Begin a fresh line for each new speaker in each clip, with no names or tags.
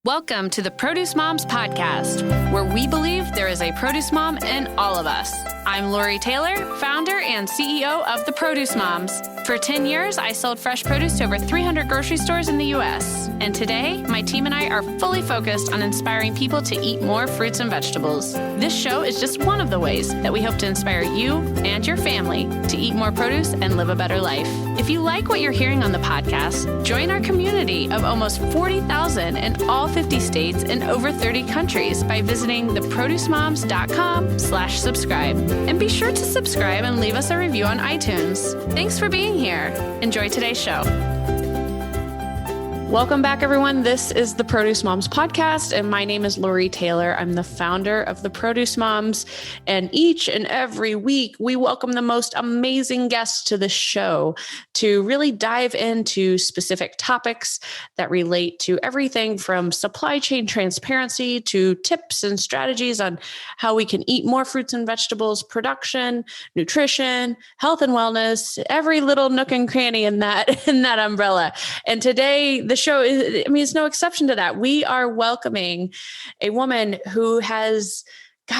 Welcome to the Produce Moms Podcast, where we believe there is a produce mom in all of us. I'm Lori Taylor, founder and CEO of the Produce Moms. For 10 years, I sold fresh produce to over 300 grocery stores in the U.S. And today, my team and I are fully focused on inspiring people to eat more fruits and vegetables. This show is just one of the ways that we hope to inspire you and your family to eat more produce and live a better life. If you like what you're hearing on the podcast, join our community of almost 40,000 in all 50 states and over 30 countries by visiting theproducemoms.com/subscribe. And be sure to subscribe and leave us a review on iTunes. Thanks for being here. Enjoy today's show. Welcome back, everyone. This is the Produce Moms Podcast, and my name is Lori Taylor. I'm the founder of the Produce Moms, and each and every week, we welcome the most amazing guests to the show to really dive into specific topics that relate to everything from supply chain transparency to tips and strategies on how we can eat more fruits and vegetables, production, nutrition, health and wellness, every little nook and cranny in that umbrella. And today, the show is, it's no exception to that. We are welcoming a woman who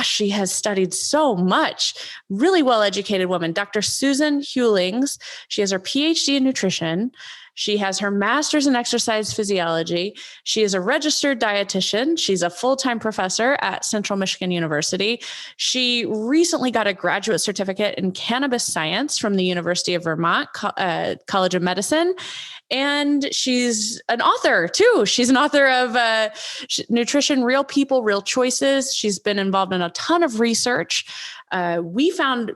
she has studied so much, really well-educated woman, Dr. Susan Hewlings. She has her PhD in nutrition. She has her master's in exercise physiology. She is a registered dietitian. She's a full-time professor at Central Michigan University. She recently got a graduate certificate in cannabis science from the University of Vermont College of Medicine. And she's an author too. She's an author of Nutrition, Real People, Real Choices. She's been involved in a ton of research. We found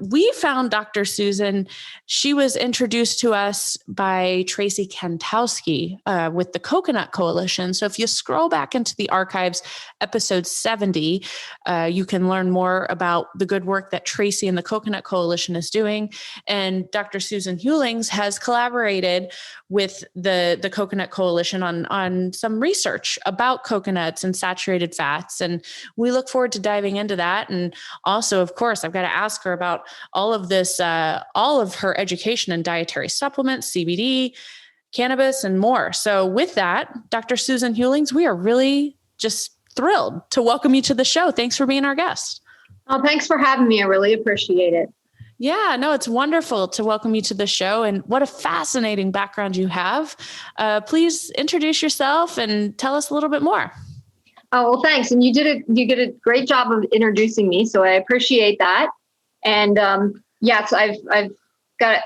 Dr. Susan. She was introduced to us by Tracy Kentowski with the Coconut Coalition. So if you scroll back into the archives, episode 70, you can learn more about the good work that Tracy and the Coconut Coalition is doing. And Dr. Susan Hewlings has collaborated with the Coconut Coalition on some research about coconuts and saturated fats. And we look forward to diving into that. And also, of course, I've got to ask her about all of this, all of her education in dietary supplements, CBD, cannabis, and more. So with that, Dr. Susan Hewlings, we are really just thrilled to welcome you to the show. Thanks for being our guest.
Oh, thanks for having me. I really appreciate it.
Yeah, no, it's wonderful to welcome you to the show, and what a fascinating background you have. Please introduce yourself and tell us a little bit more.
Oh, well, thanks. And you did a great job of introducing me, so I appreciate that. And yes, I've got,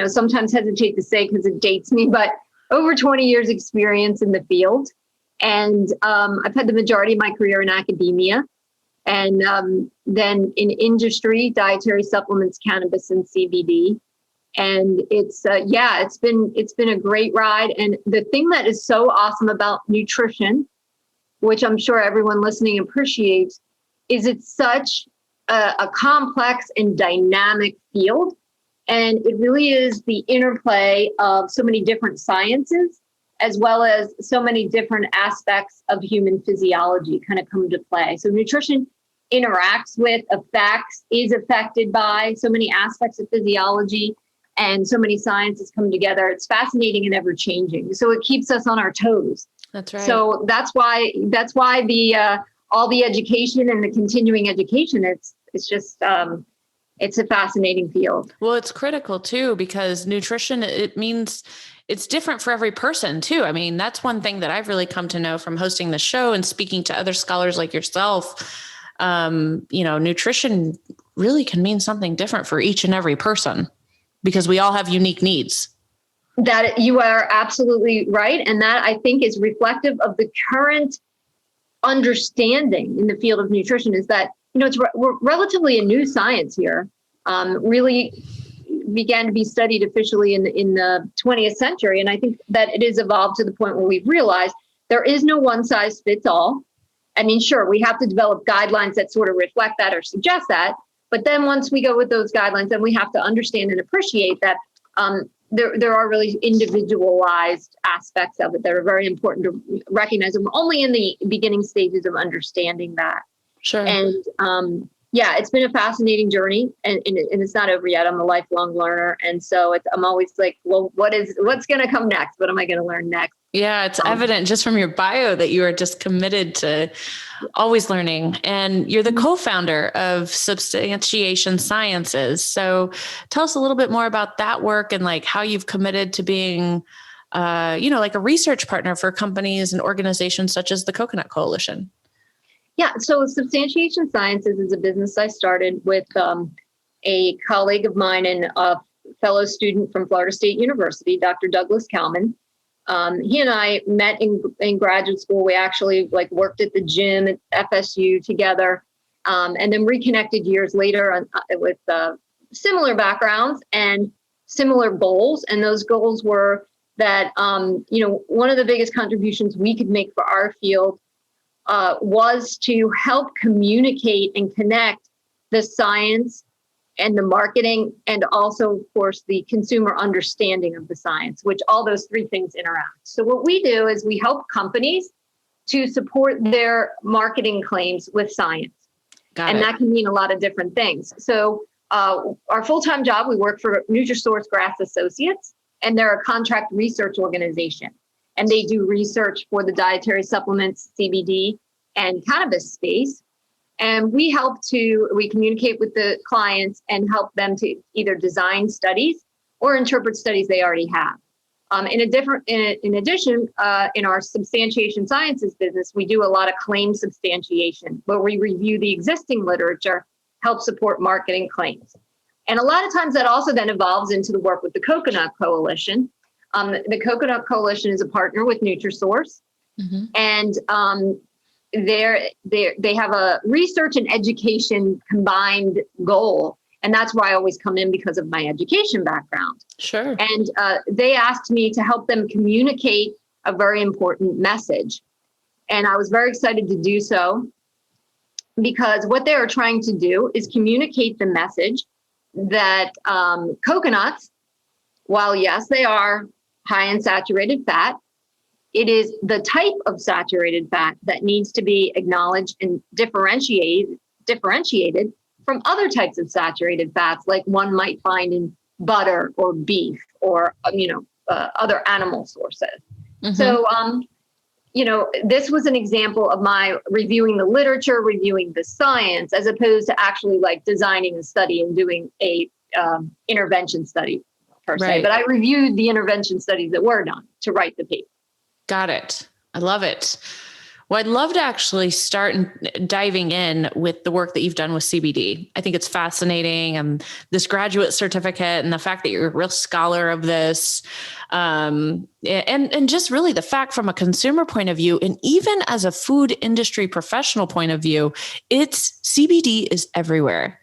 sometimes hesitate to say because it dates me, but over 20 years experience in the field. And I've had the majority of my career in academia. And then in industry, dietary supplements, cannabis, and CBD. And it's been a great ride. And the thing that is so awesome about nutrition, which I'm sure everyone listening appreciates, is it's such a complex and dynamic field. And it really is the interplay of so many different sciences, as well as so many different aspects of human physiology kind of come into play. So nutrition interacts with, affects, is affected by so many aspects of physiology, and so many sciences come together. It's fascinating and ever changing. So it keeps us on our toes.
That's right.
So that's why the all the education and the continuing education, it's just it's a fascinating field.
Well, it's critical too, because nutrition, it means it's different for every person too. I mean, that's one thing that I've really come to know from hosting the show and speaking to other scholars like yourself. Nutrition really can mean something different for each and every person because we all have unique needs.
That you are absolutely right. And that I think is reflective of the current understanding in the field of nutrition is that, we're relatively a new science here, really began to be studied officially in the 20th century. And I think that it has evolved to the point where we've realized there is no one size fits all. I mean, sure, we have to develop guidelines that sort of reflect that or suggest that. But then once we go with those guidelines, then we have to understand and appreciate that there are really individualized aspects of it that are very important to recognize. And we're only in the beginning stages of understanding that.
Sure.
And Yeah, it's been a fascinating journey, and it's not over yet. I'm a lifelong learner. And so I'm always like, well, what's going to come next? What am I going to learn next?
Yeah, it's evident just from your bio that you are just committed to always learning. And you're the co-founder of Substantiation Sciences. So tell us a little bit more about that work and like how you've committed to being, like a research partner for companies and organizations such as the Coconut Coalition.
Yeah, so Substantiation Sciences is a business I started with a colleague of mine and a fellow student from Florida State University, Dr. Douglas Kalman. He and I met in graduate school. We actually worked at the gym at FSU together, and then reconnected years later with similar backgrounds and similar goals. And those goals were that, one of the biggest contributions we could make for our field was to help communicate and connect the science and the marketing, and also, of course, the consumer understanding of the science, which all those three things interact. So what we do is we help companies to support their marketing claims with science. That can mean a lot of different things. So our full-time job, we work for Nutrasource GRAS Associates, and they're a contract research organization. And they do research for the dietary supplements, CBD, and cannabis space. And we communicate with the clients and help them to either design studies or interpret studies they already have. In addition, in our substantiation sciences business, we do a lot of claim substantiation, where we review the existing literature, help support marketing claims. And a lot of times that also then evolves into the work with the Coconut Coalition. The Coconut Coalition is a partner with Nutrasource, and they have a research and education combined goal. And that's why I always come in, because of my education background.
Sure.
And they asked me to help them communicate a very important message. And I was very excited to do so, because what they are trying to do is communicate the message that coconuts, while yes, they are high in saturated fat, it is the type of saturated fat that needs to be acknowledged and differentiated from other types of saturated fats, like one might find in butter or beef or other animal sources. So this was an example of my reviewing the literature, reviewing the science, as opposed to actually designing a study and doing a intervention study per se. But I reviewed the intervention studies that were done to write the paper.
Got it. I love it. Well, I'd love to actually start diving in with the work that you've done with CBD. I think it's fascinating, and this graduate certificate and the fact that you're a real scholar of this, and just really the fact from a consumer point of view, and even as a food industry professional point of view, CBD is everywhere.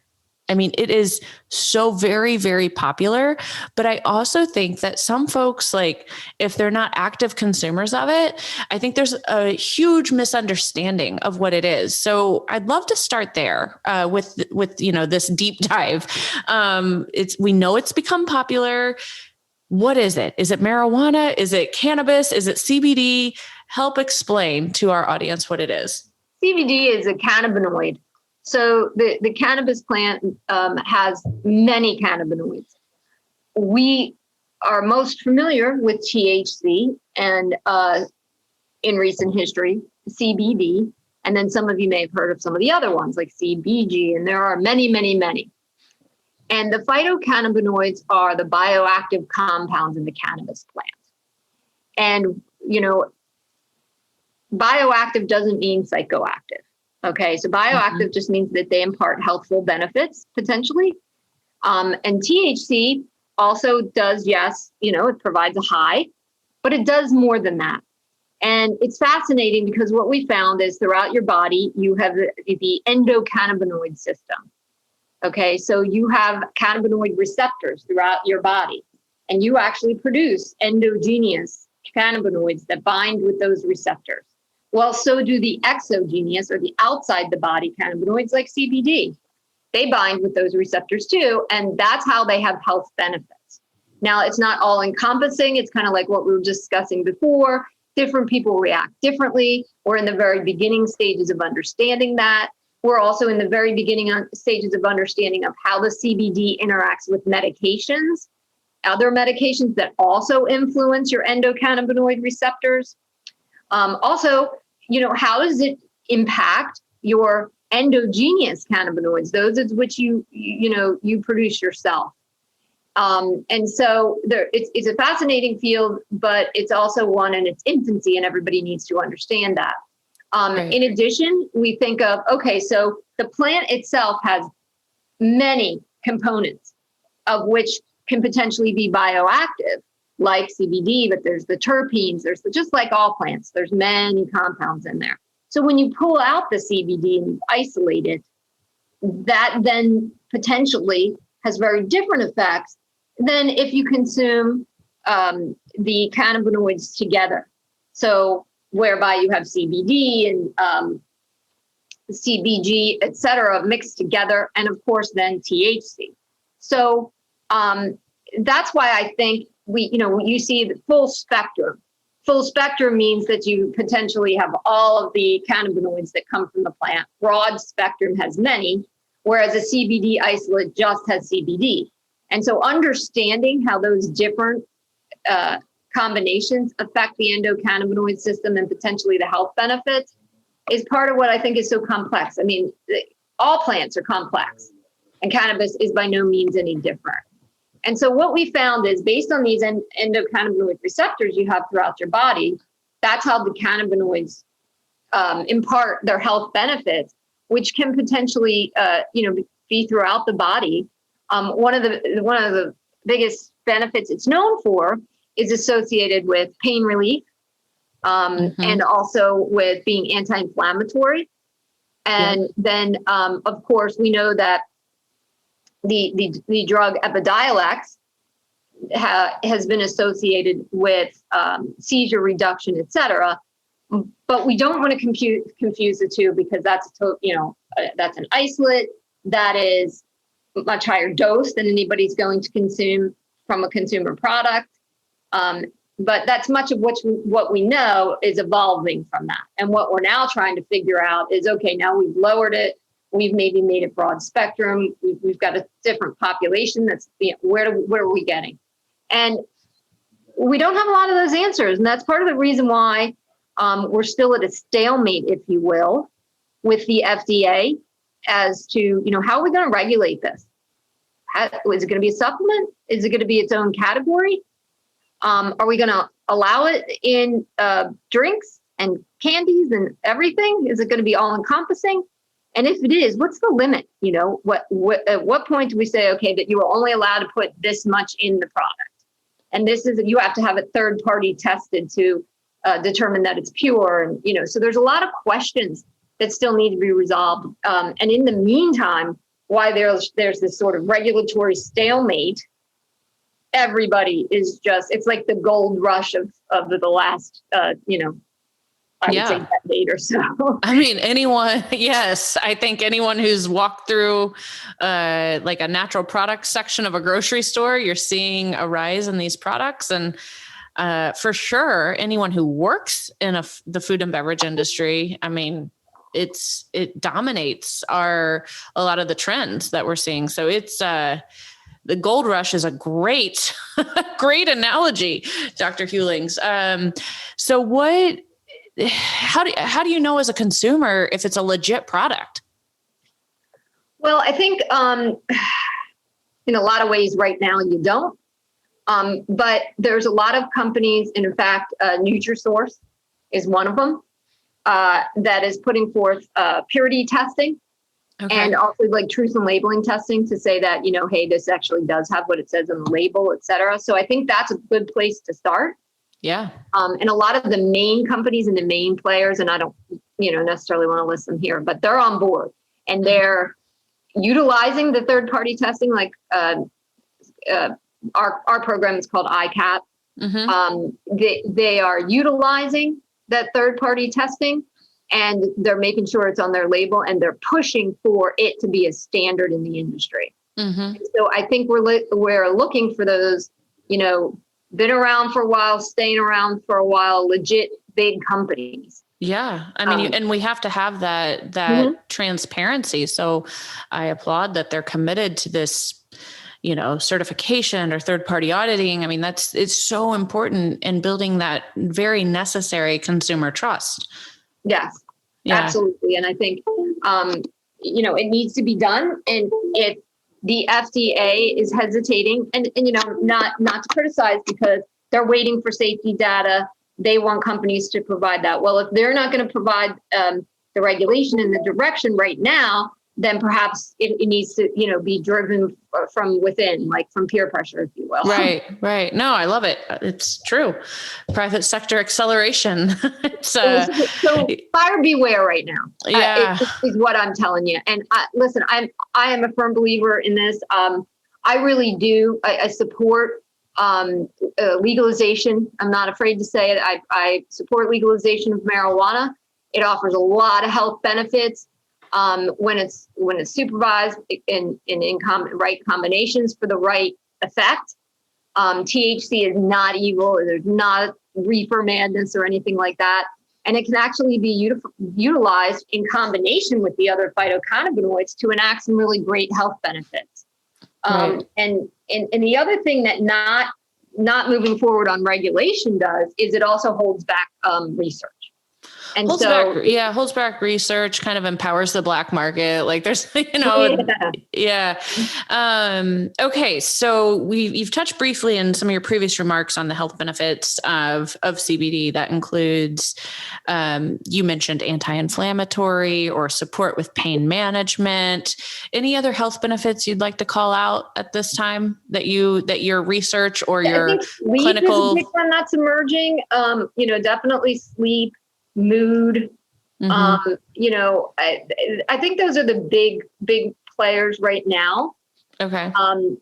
I mean, it is so very, very popular, but I also think that some folks, if they're not active consumers of it, I think there's a huge misunderstanding of what it is. So I'd love to start there with this deep dive. We know it's become popular. What is it? Is it marijuana? Is it cannabis? Is it CBD? Help explain to our audience what it is.
CBD is a cannabinoid. So the cannabis plant has many cannabinoids. We are most familiar with THC and in recent history, CBD. And then some of you may have heard of some of the other ones like CBG, and there are many, many, many. And the phytocannabinoids are the bioactive compounds in the cannabis plant. And, bioactive doesn't mean psychoactive. Okay, so bioactive just means that they impart healthful benefits potentially. And THC also does, it provides a high, but it does more than that. And it's fascinating because what we found is throughout your body, you have the endocannabinoid system. Okay, so you have cannabinoid receptors throughout your body, and you actually produce endogenous cannabinoids that bind with those receptors. Well, so do the exogenous, or the outside the body cannabinoids like CBD. They bind with those receptors too, and that's how they have health benefits. Now, it's not all encompassing. It's kind of like what we were discussing before. Different people react differently. We're in the very beginning stages of understanding that. We're also in the very beginning stages of understanding of how the CBD interacts with medications, other medications that also influence your endocannabinoid receptors. Also, how does it impact your endogenous cannabinoids, those of which you produce yourself? And so it's a fascinating field, but it's also one in its infancy, and everybody needs to understand that. Right. In addition, we think of, so the plant itself has many components of which can potentially be bioactive, like CBD, but there's the terpenes, just like all plants, there's many compounds in there. So when you pull out the CBD and you isolate it, that then potentially has very different effects than if you consume the cannabinoids together. So whereby you have CBD and CBG, et cetera, mixed together, and of course then THC. So that's why I think you see the full spectrum. Full spectrum means that you potentially have all of the cannabinoids that come from the plant. Broad spectrum has many, whereas a CBD isolate just has CBD. And so understanding how those different combinations affect the endocannabinoid system and potentially the health benefits is part of what I think is so complex. I mean, all plants are complex, and cannabis is by no means any different. And so what we found is, based on these endocannabinoid receptors you have throughout your body, that's how the cannabinoids impart their health benefits, which can potentially, be throughout the body. One of the biggest benefits it's known for is associated with pain relief, and also with being anti-inflammatory. And then, of course, we know that the drug Epidiolex has been associated with seizure reduction, et cetera. But we don't want to confuse the two, because that's an isolate that is much higher dose than anybody's going to consume from a consumer product. But that's much of what we know is evolving from that. And what we're now trying to figure out is, now we've lowered it. We've maybe made it broad spectrum. We've got a different population. That's where are we getting? And we don't have a lot of those answers. And that's part of the reason why we're still at a stalemate, if you will, with the FDA as to, how are we going to regulate this? Is it going to be a supplement? Is it going to be its own category? Are we going to allow it in drinks and candies and everything? Is it going to be all encompassing? And if it is, what's the limit? At what point do we say, that you are only allowed to put this much in the product? And you have to have a third party tested to determine that it's pure. And, so there's a lot of questions that still need to be resolved. And in the meantime, why there's this sort of regulatory stalemate, everybody is it's like the gold rush of the last, I would say decade or so.
I mean, I think anyone who's walked through like a natural product section of a grocery store, you're seeing a rise in these products. And for sure, anyone who works in the food and beverage industry, I mean, it dominates a lot of the trends that we're seeing. So it's the gold rush is a great analogy, Dr. Hewlings. So how do you know as a consumer if it's a legit product?
Well, I think in a lot of ways right now you don't. But there's a lot of companies, and in fact, Nutrasource is one of them, that is putting forth purity testing. Okay. And also like truth and labeling testing to say that, hey, this actually does have what it says on the label, et cetera. So I think that's a good place to start.
Yeah.
And a lot of the main companies and the main players, and I don't, necessarily want to list them here, but they're on board and they're utilizing the third party testing. Like our program is called ICAP. They are utilizing that third party testing, and they're making sure it's on their label, and they're pushing for it to be a standard in the industry. So I think we're looking for those, been around for a while, staying around for a while, legit big companies
Yeah. I mean, and we have to have that transparency. So I applaud that they're committed to this, certification or third-party auditing. I mean, it's so important in building that very necessary consumer trust.
Yes,
Yeah.
absolutely. And I think, it needs to be done. And if the FDA is hesitating and not to criticize, because they're waiting for safety data, they want companies to provide that. Well, if they're not going to provide the regulation in the direction right now, then perhaps it needs to, be driven from within, like from peer pressure, if you will.
Right. No, I love it. It's true. Private sector acceleration.
So buyer beware right now.
Yeah.
Is what I'm telling you. And listen, I am a firm believer in this. I really do. I support legalization. I'm not afraid to say it. I support legalization of marijuana. It offers a lot of health benefits. When it's supervised in right combinations for the right effect. THC is not evil. There's not reefer madness or anything like that. And it can actually be utilized in combination with the other phytocannabinoids to enact some really great health benefits.
Right.
And the other thing that not moving forward on regulation does is it also holds back research. And
holds back research, kind of empowers the black market. Like there's, yeah. Okay. So you've touched briefly in some of your previous remarks on the health benefits of CBD. That includes, you mentioned anti-inflammatory or support with pain management. Any other health benefits you'd like to call out at this time that your research or your clinical?
Is a big one that's emerging. Definitely sleep. Mood, I think those are the big players right now.
Okay.
And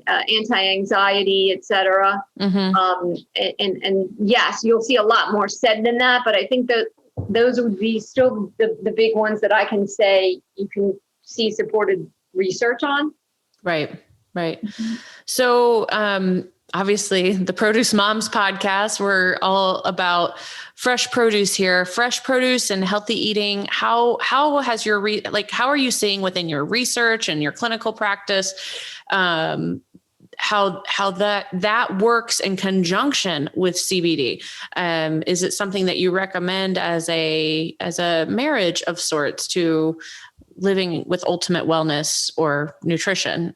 anti-anxiety, et cetera. And yes, you'll see a lot more said than that, but I think that those would be still the big ones that I can say you can see supported research on.
Right. So, obviously the Produce Moms podcast, we're all about fresh produce here, fresh produce and healthy eating. How has how are you seeing within your research and your clinical practice, how that works in conjunction with CBD? Is it something that you recommend as a marriage of sorts to living with ultimate wellness or nutrition?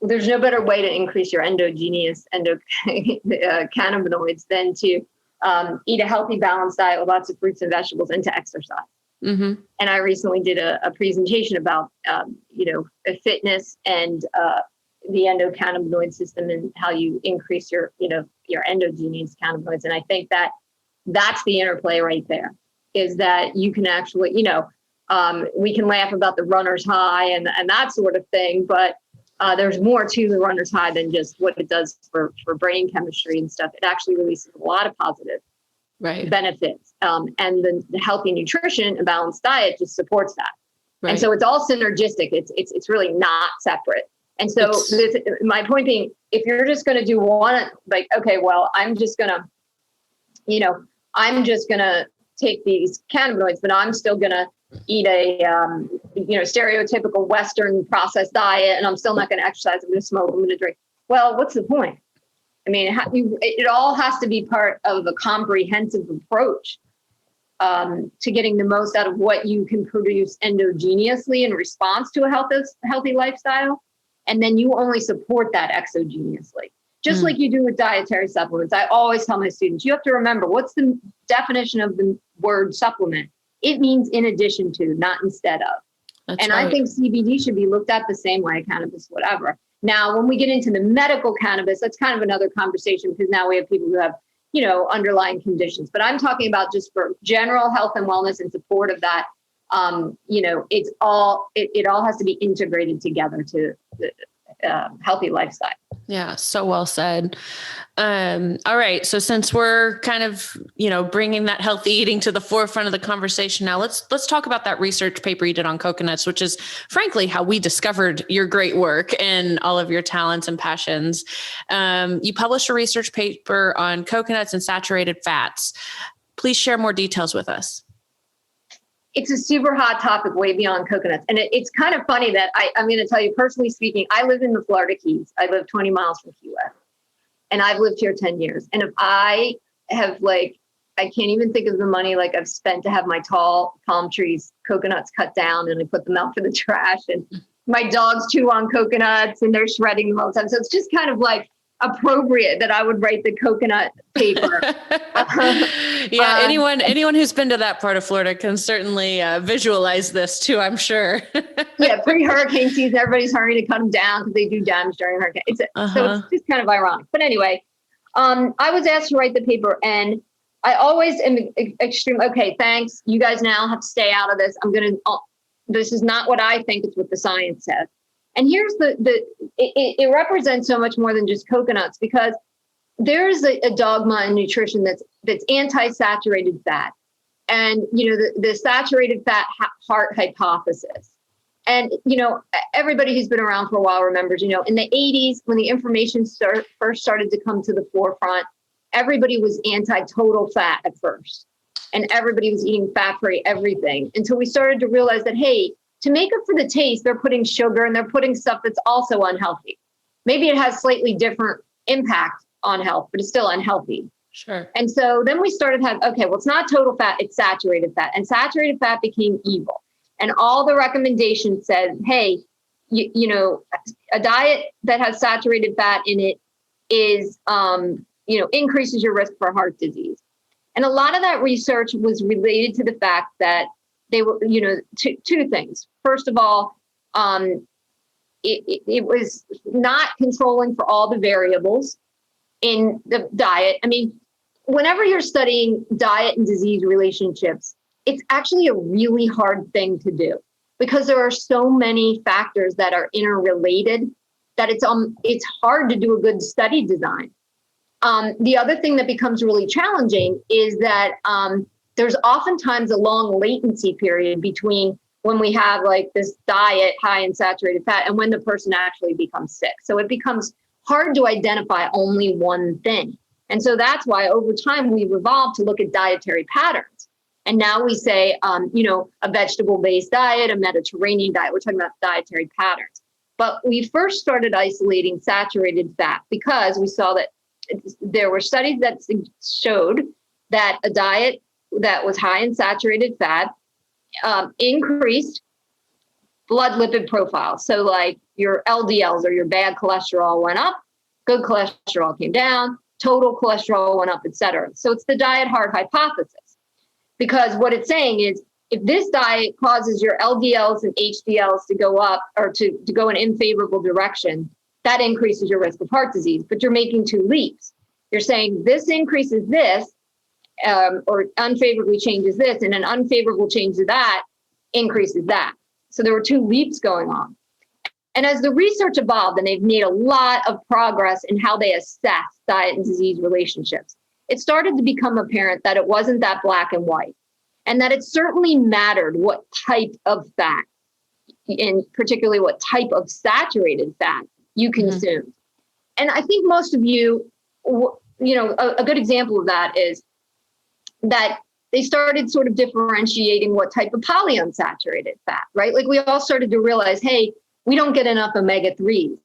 There's no better way to increase your endogenous cannabinoids than to eat a healthy, balanced diet with lots of fruits and vegetables and to exercise. And I recently did a presentation about, fitness and the endocannabinoid system and how you increase your endogenous cannabinoids. And I think that that's the interplay right there, is that you can actually, we can laugh about the runner's high and that sort of thing, but there's more to the runner's high than just what it does for brain chemistry and stuff. It actually releases a lot of positive benefits. And the healthy nutrition and balanced diet just supports that. Right. And so it's all synergistic. It's really not separate. And so my point being, if you're just going to do one, like, okay, well, I'm just going to take these cannabinoids, but I'm still going to eat a, stereotypical Western processed diet, and I'm still not going to exercise. I'm going to smoke. I'm going to drink. Well, what's the point? I mean, it all has to be part of a comprehensive approach to getting the most out of what you can produce endogenously in response to a healthy lifestyle. And then you only support that exogenously, just like you do with dietary supplements. I always tell my students, you have to remember, what's the definition of the word supplement? It means in addition to, not instead of. That's right. I think CBD should be looked at the same way, cannabis, whatever. Now, when we get into the medical cannabis, that's kind of another conversation, because now we have people who have, underlying conditions. But I'm talking about just for general health and wellness and support of that. It all has to be integrated together to healthy lifestyle.
Yeah, so well said. All right. So since we're kind of, bringing that healthy eating to the forefront of the conversation now, let's talk about that research paper you did on coconuts, which is frankly how we discovered your great work and all of your talents and passions. You published a research paper on coconuts and saturated fats. Please share more details with us.
It's a super hot topic, way beyond coconuts. And it's kind of funny that I'm going to tell you, personally speaking, I live in the Florida Keys. I live 20 miles from Key West, and I've lived here 10 years. And if I have I can't even think of the money I've spent to have my tall palm trees, coconuts cut down, and I put them out for the trash. And my dogs chew on coconuts and they're shredding them all the time. So it's just kind of appropriate that I would write the coconut paper.
Yeah, anyone who's been to that part of Florida can certainly visualize this too, I'm sure.
Yeah, pre-hurricane season, everybody's hurrying to cut them down because they do damage during hurricane. So it's just kind of ironic. But anyway, I was asked to write the paper, and I always am extreme. Okay, thanks. You guys now have to stay out of this. This is not what I think, it's what the science says. And here's it represents so much more than just coconuts, because there's a dogma in nutrition that's anti-saturated fat, and the saturated fat heart hypothesis. And everybody who's been around for a while remembers, in the 80s, when the information first started to come to the forefront, everybody was anti-total fat at first, and everybody was eating fat-free everything, until we started to realize that, hey, to make up for the taste, they're putting sugar and they're putting stuff that's also unhealthy. Maybe it has slightly different impact on health, but it's still unhealthy.
Sure.
And so then we started it's not total fat, it's saturated fat. And saturated fat became evil. And all the recommendations said, hey, a diet that has saturated fat in it is, increases your risk for heart disease. And a lot of that research was related to the fact that they were, two things. First of all, it was not controlling for all the variables in the diet. I mean, whenever you're studying diet and disease relationships, it's actually a really hard thing to do, because there are so many factors that are interrelated that it's hard to do a good study design. The other thing that becomes really challenging is that there's oftentimes a long latency period between when we have this diet high in saturated fat and when the person actually becomes sick. So it becomes hard to identify only one thing. And so that's why over time we've evolved to look at dietary patterns. And now we say, a vegetable-based diet, a Mediterranean diet, we're talking about dietary patterns. But we first started isolating saturated fat because we saw that there were studies that showed that a diet that was high in saturated fat increased blood lipid profiles. So your LDLs, or your bad cholesterol, went up, good cholesterol came down, total cholesterol went up, et cetera. So it's the diet heart hypothesis, because what it's saying is, if this diet causes your LDLs and HDLs to go up, or to go in an unfavorable direction, that increases your risk of heart disease. But you're making two leaps. You're saying this increases this, or unfavorably changes this, and an unfavorable change to that increases that. So there were two leaps going on. And as the research evolved, and they've made a lot of progress in how they assess diet and disease relationships, it started to become apparent that it wasn't that black and white, and that it certainly mattered what type of fat, and particularly what type of saturated fat you consumed. Mm-hmm. And I think most of you, a good example of that is that they started sort of differentiating what type of polyunsaturated fat, right? We all started to realize, hey, we don't get enough omega-3s.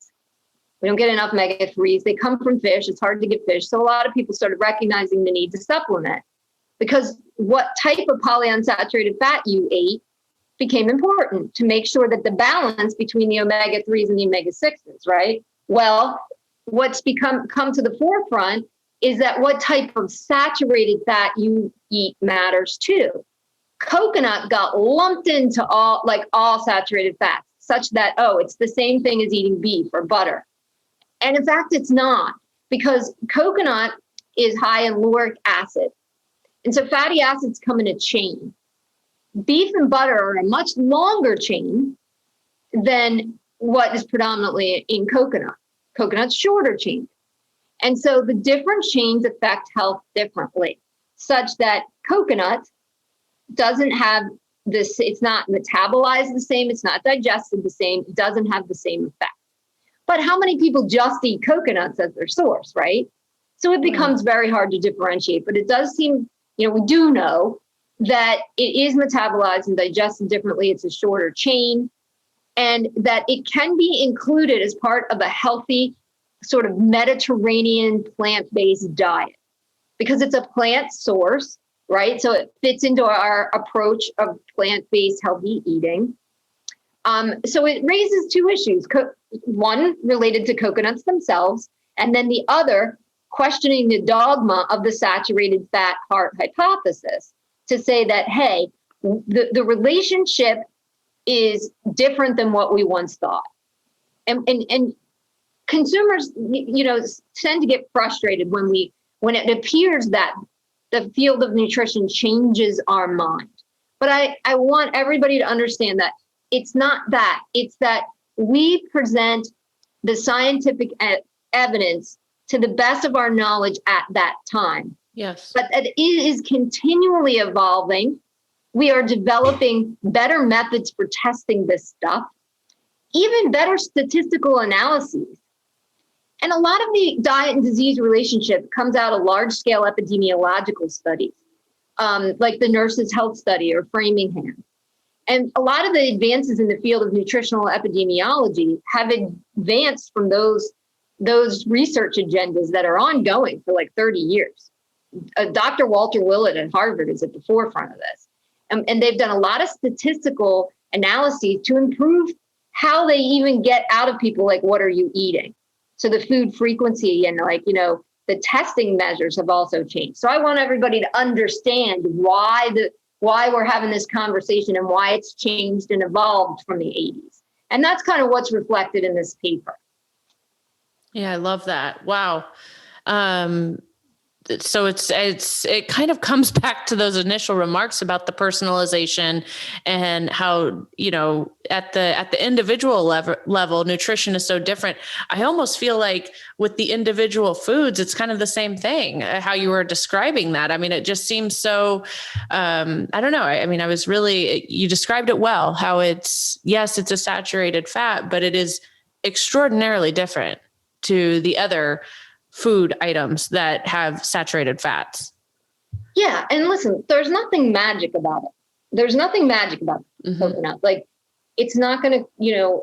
We don't get enough omega-3s. They come from fish. It's hard to get fish. So a lot of people started recognizing the need to supplement, because what type of polyunsaturated fat you ate became important to make sure that the balance between the omega-3s and the omega-6s, right? Well, what's come to the forefront is that what type of saturated fat you eat matters too. Coconut got lumped into all saturated fats, such that, it's the same thing as eating beef or butter. And in fact, it's not, because coconut is high in lauric acid. And so fatty acids come in a chain. Beef and butter are a much longer chain than what is predominantly in coconut. Coconut's shorter chain. And so the different chains affect health differently, such that coconut doesn't have this, it's not metabolized the same, it's not digested the same, it doesn't have the same effect. But how many people just eat coconuts as their source, right? So it becomes very hard to differentiate, but it does seem we do know that it is metabolized and digested differently. It's a shorter chain, and that it can be included as part of a healthy sort of Mediterranean plant-based diet because it's a plant source, right? So it fits into our approach of plant-based healthy eating. So it raises two issues, one related to coconuts themselves, and then the other questioning the dogma of the saturated fat heart hypothesis to say that, hey, the relationship is different than what we once thought. And consumers, tend to get frustrated when it appears that the field of nutrition changes our mind. But I want everybody to understand that it's not that. It's that we present the scientific evidence to the best of our knowledge at that time.
Yes.
But it is continually evolving. We are developing better methods for testing this stuff, even better statistical analyses. And a lot of the diet and disease relationship comes out of large-scale epidemiological studies, like the Nurses' Health Study or Framingham. And a lot of the advances in the field of nutritional epidemiology have advanced from those research agendas that are ongoing for like 30 years. Dr. Walter Willett at Harvard is at the forefront of this. And they've done a lot of statistical analyses to improve how they even get out of people, like, what are you eating? So the food frequency and the testing measures have also changed. So I want everybody to understand why we're having this conversation and why it's changed and evolved from the 80s. And that's kind of what's reflected in this paper.
Yeah, I love that. Wow. So it kind of comes back to those initial remarks about the personalization and how, at the individual level, nutrition is so different. I almost feel like with the individual foods, it's kind of the same thing, how you were describing that. I mean, it just seems so, I don't know. You described it well, how it's a saturated fat, but it is extraordinarily different to the other food items that have saturated fats.
Yeah. And listen, there's nothing magic about it. There's nothing magic about coconut. Like, it's not going to,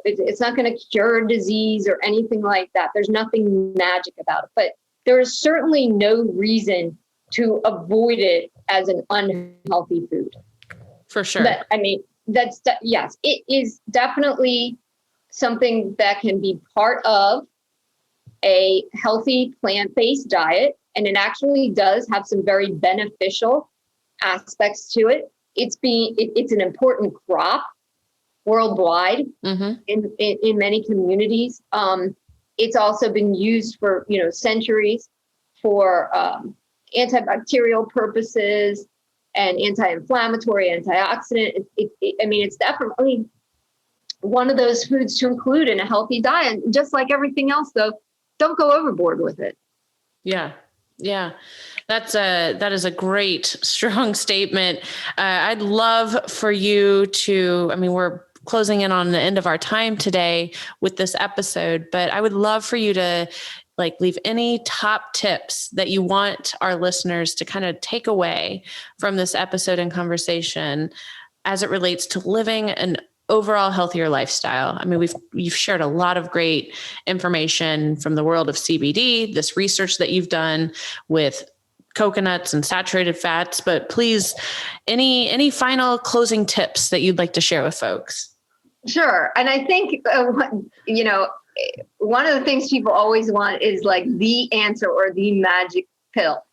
it's not going to cure disease or anything like that. There's nothing magic about it, but there is certainly no reason to avoid it as an unhealthy food.
For sure.
But, yes, it is definitely something that can be part of a healthy plant-based diet, and it actually does have some very beneficial aspects to it. It's an important crop worldwide in many communities. It's also been used for centuries for antibacterial purposes and anti-inflammatory, antioxidant. It's definitely one of those foods to include in a healthy diet. Just like everything else, though, don't go overboard with it.
Yeah. Yeah. That is a great, strong statement. I'd love for you to, we're closing in on the end of our time today with this episode, but I would love for you to leave any top tips that you want our listeners to kind of take away from this episode and conversation as it relates to living an overall healthier lifestyle. You've shared a lot of great information from the world of CBD, this research that you've done with coconuts and saturated fats, but please, any final closing tips that you'd like to share with folks?
Sure. And I think, one of the things people always want is like the answer or the magic pill.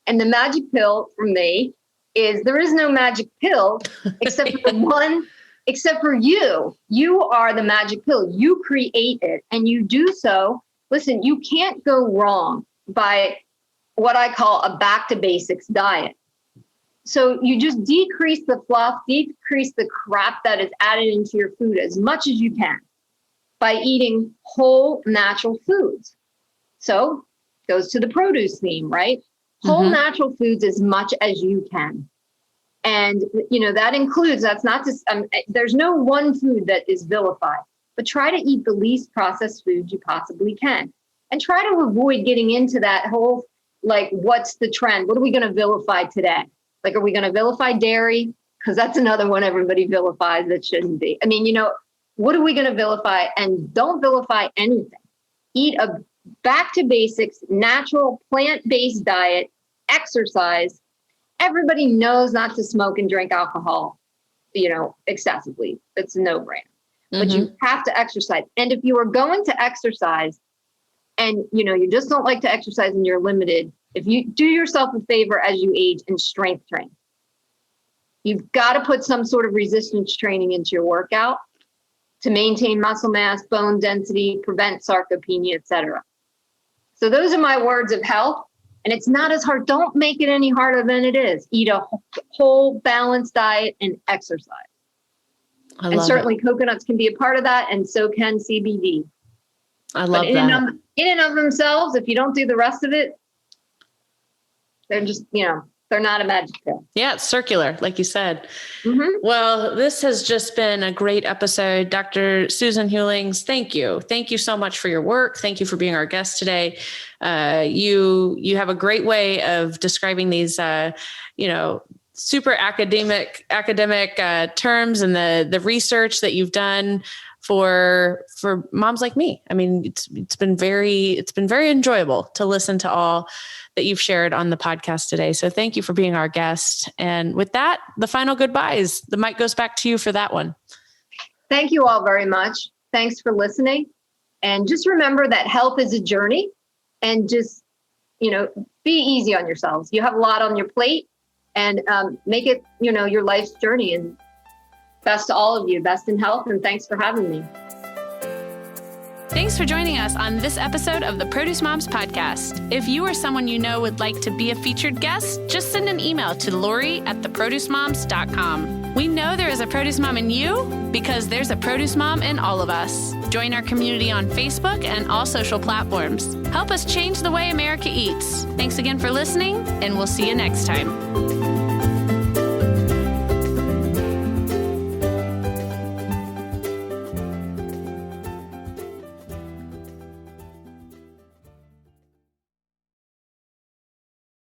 And the magic pill for me is there is no magic pill except for except for you. You are the magic pill. You create it, and you do so. Listen, you can't go wrong by what I call a back to basics diet. So you just decrease the fluff, decrease the crap that is added into your food as much as you can by eating whole natural foods. So goes to the produce theme, right? Whole natural foods as much as you can. And, that includes, that's not just, there's no one food that is vilified, but try to eat the least processed food you possibly can. And try to avoid getting into that whole, what's the trend? What are we going to vilify today? Like, are we going to vilify dairy? Because that's another one everybody vilifies that shouldn't be. I mean, what are we going to vilify? And don't vilify anything. Eat a back to basics, natural, plant-based diet, exercise. Everybody knows not to smoke and drink alcohol, excessively. It's a no-brainer. But you have to exercise. And if you are going to exercise and, you just don't like to exercise and you're limited, if you do yourself a favor as you age and strength train, you've got to put some sort of resistance training into your workout to maintain muscle mass, bone density, prevent sarcopenia, etc. So those are my words of health. And it's not as hard. Don't make it any harder than it is. Eat a whole balanced diet and exercise. And certainly coconuts can be a part of that. And so can CBD.
I love that.
In and of themselves, if you don't do the rest of it, they're just, they're not a magic pill.
Yeah, it's circular, like you said. Well, this has just been a great episode. Dr. Susan Hewlings, thank you. Thank you so much for your work. Thank you for being our guest today. You have a great way of describing these, super academic terms and the research that you've done for moms like me. I mean, it's been very enjoyable to listen to all that you've shared on the podcast today. So thank you for being our guest. And with that, the final goodbyes. The mic goes back to you for that one.
Thank you all very much. Thanks for listening. And just remember that health is a journey, and just, be easy on yourselves. You have a lot on your plate, and make it, your life's journey. And best to all of you, best in health. And thanks for having me.
Thanks for joining us on this episode of the Produce Moms Podcast. If you or someone you know would like to be a featured guest, just send an email to lori@theproducemoms.com. We know there is a produce mom in you because there's a produce mom in all of us. Join our community on Facebook and all social platforms. Help us change the way America eats. Thanks again for listening, and we'll see you next time.